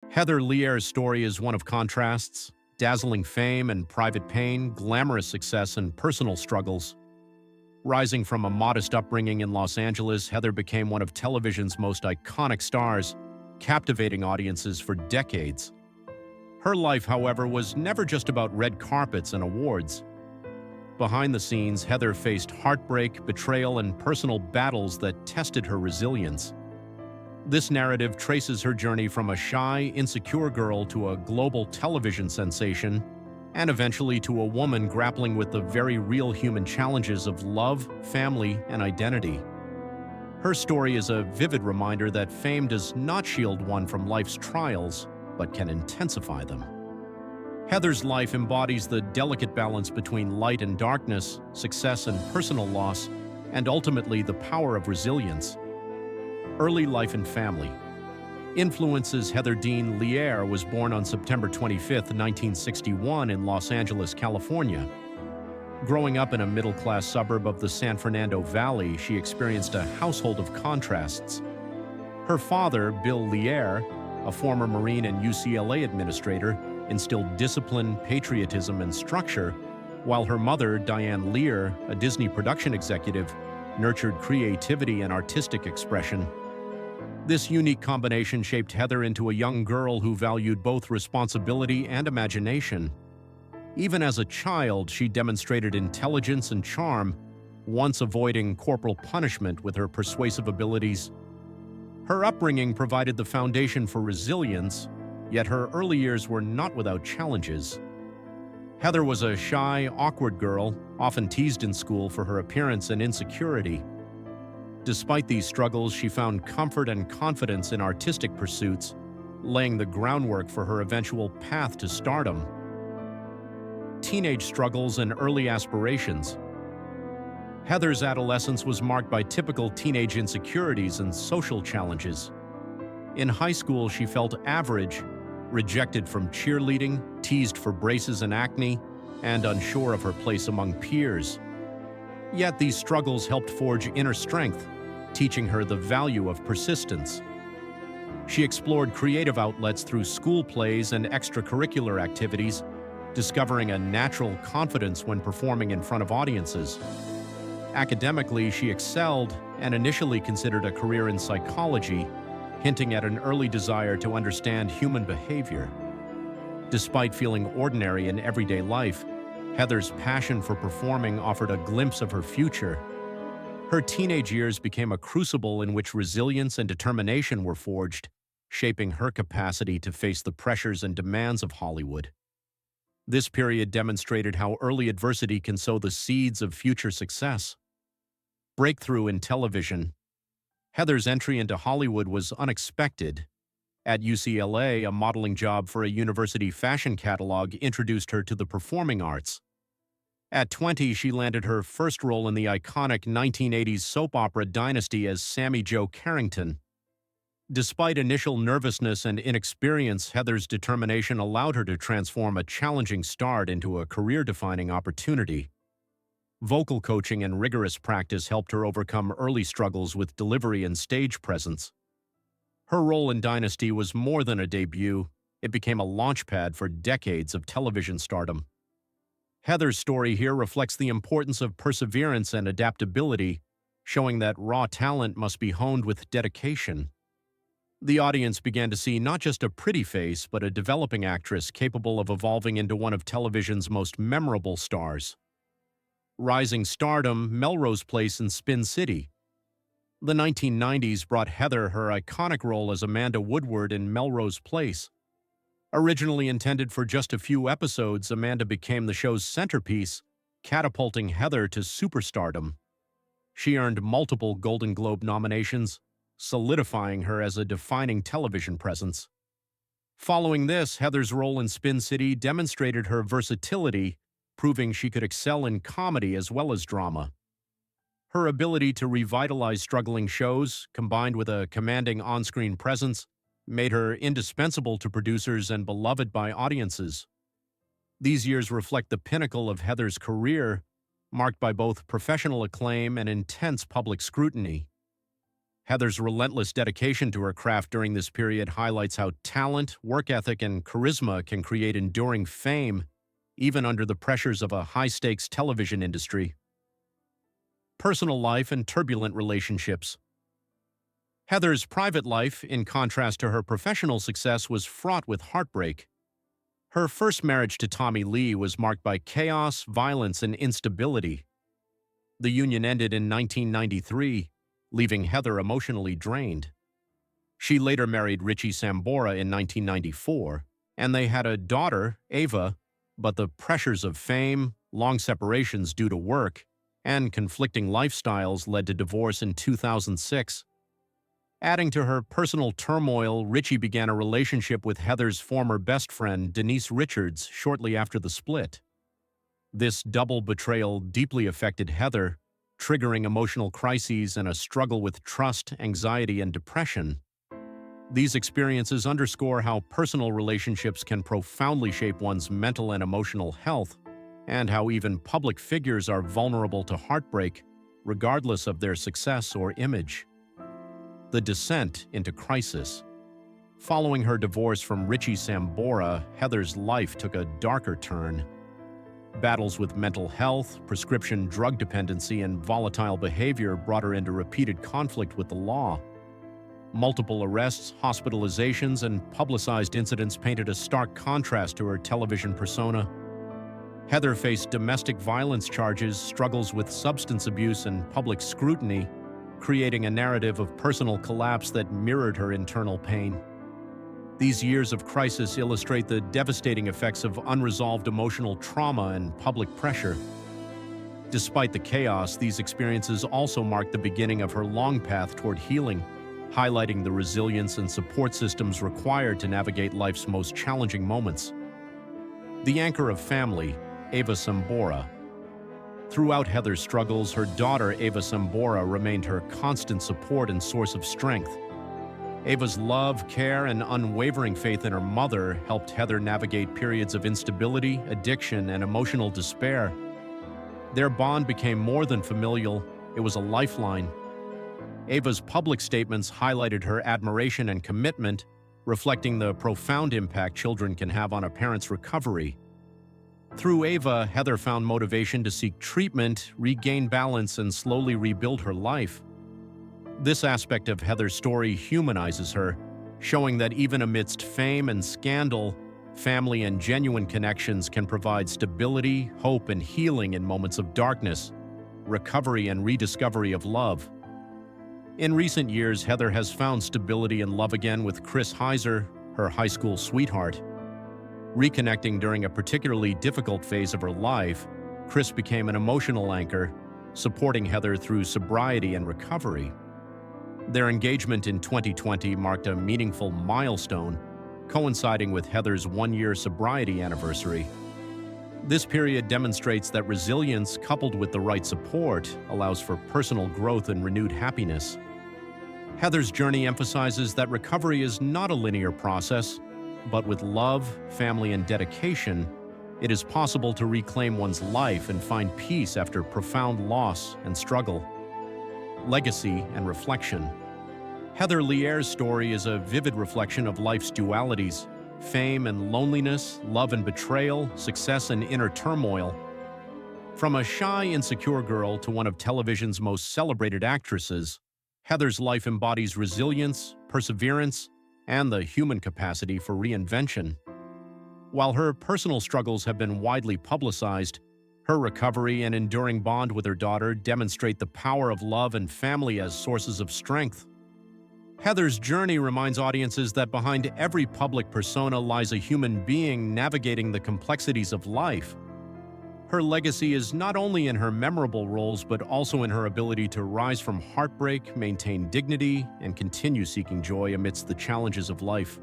Heather Locklear's story is one of contrasts, dazzling fame and private pain, glamorous success and personal struggles. Rising from a modest upbringing in Los Angeles, Heather became one of television's most iconic stars, captivating audiences for decades. Her life, however, was never just about red carpets and awards. Behind the scenes, Heather faced heartbreak, betrayal, and personal battles that tested her resilience. This narrative traces her journey from a shy, insecure girl to a global television sensation, and eventually to a woman grappling with the very real human challenges of love, family, and identity. Her story is a vivid reminder that fame does not shield one from life's trials, but can intensify them. Heather's life embodies the delicate balance between light and darkness, success and personal loss, and ultimately the power of resilience. Early life and family. Influences. Heather Dean Locklear was born on September 25, 1961 in Los Angeles, California. Growing up in a middle-class suburb of the San Fernando Valley, she experienced a household of contrasts. Her father, Bill Locklear, a former Marine and UCLA administrator, instilled discipline, patriotism, and structure, while her mother, Diane Lear, a Disney production executive, nurtured creativity and artistic expression. This unique combination shaped Heather into a young girl who valued both responsibility and imagination. Even as a child, she demonstrated intelligence and charm, once avoiding corporal punishment with her persuasive abilities. Her upbringing provided the foundation for resilience, yet her early years were not without challenges. Heather was a shy, awkward girl, often teased in school for her appearance and insecurity. Despite these struggles, she found comfort and confidence in artistic pursuits, laying the groundwork for her eventual path to stardom. Teenage struggles and early aspirations. Heather's adolescence was marked by typical teenage insecurities and social challenges. In high school, she felt average, rejected from cheerleading, teased for braces and acne, and unsure of her place among peers. Yet these struggles helped forge inner strength, teaching her the value of persistence. She explored creative outlets through school plays and extracurricular activities, discovering a natural confidence when performing in front of audiences. Academically, she excelled and initially considered a career in psychology, hinting at an early desire to understand human behavior. Despite feeling ordinary in everyday life, Heather's passion for performing offered a glimpse of her future. Her teenage years became a crucible in which resilience and determination were forged, shaping her capacity to face the pressures and demands of Hollywood. This period demonstrated how early adversity can sow the seeds of future success. Breakthrough in television. Heather's entry into Hollywood was unexpected. At UCLA, a modeling job for a university fashion catalog introduced her to the performing arts. At 20, she landed her first role in the iconic 1980s soap opera Dynasty as Sammy Jo Carrington. Despite initial nervousness and inexperience, Heather's determination allowed her to transform a challenging start into a career-defining opportunity. Vocal coaching and rigorous practice helped her overcome early struggles with delivery and stage presence. Her role in Dynasty was more than a debut. It became a launchpad for decades of television stardom. Heather's story here reflects the importance of perseverance and adaptability, showing that raw talent must be honed with dedication. The audience began to see not just a pretty face, but a developing actress capable of evolving into one of television's most memorable stars. Rising stardom. Melrose Place and Spin City. The 1990s brought Heather her iconic role as Amanda Woodward in Melrose Place. Originally intended for just a few episodes, Amanda became the show's centerpiece, catapulting Heather to superstardom. She earned multiple Golden Globe nominations, solidifying her as a defining television presence. Following this, Heather's role in Spin City demonstrated her versatility, proving she could excel in comedy as well as drama. Her ability to revitalize struggling shows, combined with a commanding on-screen presence, made her indispensable to producers and beloved by audiences. These years reflect the pinnacle of Heather's career, marked by both professional acclaim and intense public scrutiny. Heather's relentless dedication to her craft during this period highlights how talent, work ethic, and charisma can create enduring fame, even under the pressures of a high-stakes television industry. Personal life and turbulent relationships. Heather's private life, in contrast to her professional success, was fraught with heartbreak. Her first marriage to Tommy Lee was marked by chaos, violence, and instability. The union ended in 1993, leaving Heather emotionally drained. She later married Richie Sambora in 1994, and they had a daughter, Ava, but the pressures of fame, long separations due to work, and conflicting lifestyles led to divorce in 2006. Adding to her personal turmoil, Richie began a relationship with Heather's former best friend, Denise Richards, shortly after the split. This double betrayal deeply affected Heather, triggering emotional crises and a struggle with trust, anxiety, and depression. These experiences underscore how personal relationships can profoundly shape one's mental and emotional health, and how even public figures are vulnerable to heartbreak, regardless of their success or image. The descent into crisis. Following her divorce from Richie Sambora, Heather's life took a darker turn. Battles with mental health, prescription drug dependency, and volatile behavior brought her into repeated conflict with the law. Multiple arrests, hospitalizations, and publicized incidents painted a stark contrast to her television persona. Heather faced domestic violence charges, struggles with substance abuse, and public scrutiny, creating a narrative of personal collapse that mirrored her internal pain. These years of crisis illustrate the devastating effects of unresolved emotional trauma and public pressure. Despite the chaos, these experiences also mark the beginning of her long path toward healing, highlighting the resilience and support systems required to navigate life's most challenging moments. The anchor of family, Ava Sambora. Throughout Heather's struggles, her daughter, Ava Sambora, remained her constant support and source of strength. Ava's love, care, and unwavering faith in her mother helped Heather navigate periods of instability, addiction, and emotional despair. Their bond became more than familial, it was a lifeline. Ava's public statements highlighted her admiration and commitment, reflecting the profound impact children can have on a parent's recovery. Through Ava, Heather found motivation to seek treatment, regain balance, and slowly rebuild her life. This aspect of Heather's story humanizes her, showing that even amidst fame and scandal, family and genuine connections can provide stability, hope, and healing in moments of darkness, recovery, and rediscovery of love. In recent years, Heather has found stability and love again with Chris Heiser, her high school sweetheart. Reconnecting during a particularly difficult phase of her life, Chris became an emotional anchor, supporting Heather through sobriety and recovery. Their engagement in 2020 marked a meaningful milestone, coinciding with Heather's one-year sobriety anniversary. This period demonstrates that resilience, coupled with the right support, allows for personal growth and renewed happiness. Heather's journey emphasizes that recovery is not a linear process, but with love, family, and dedication, it is possible to reclaim one's life and find peace after profound loss and struggle. Legacy and reflection. Heather Locklear's story is a vivid reflection of life's dualities: fame and loneliness, love and betrayal, success and inner turmoil. From a shy, insecure girl to one of television's most celebrated actresses, Heather's life embodies resilience, perseverance, and the human capacity for reinvention. While her personal struggles have been widely publicized, her recovery and enduring bond with her daughter demonstrate the power of love and family as sources of strength. Heather's journey reminds audiences that behind every public persona lies a human being navigating the complexities of life. Her legacy is not only in her memorable roles, but also in her ability to rise from heartbreak, maintain dignity, and continue seeking joy amidst the challenges of life.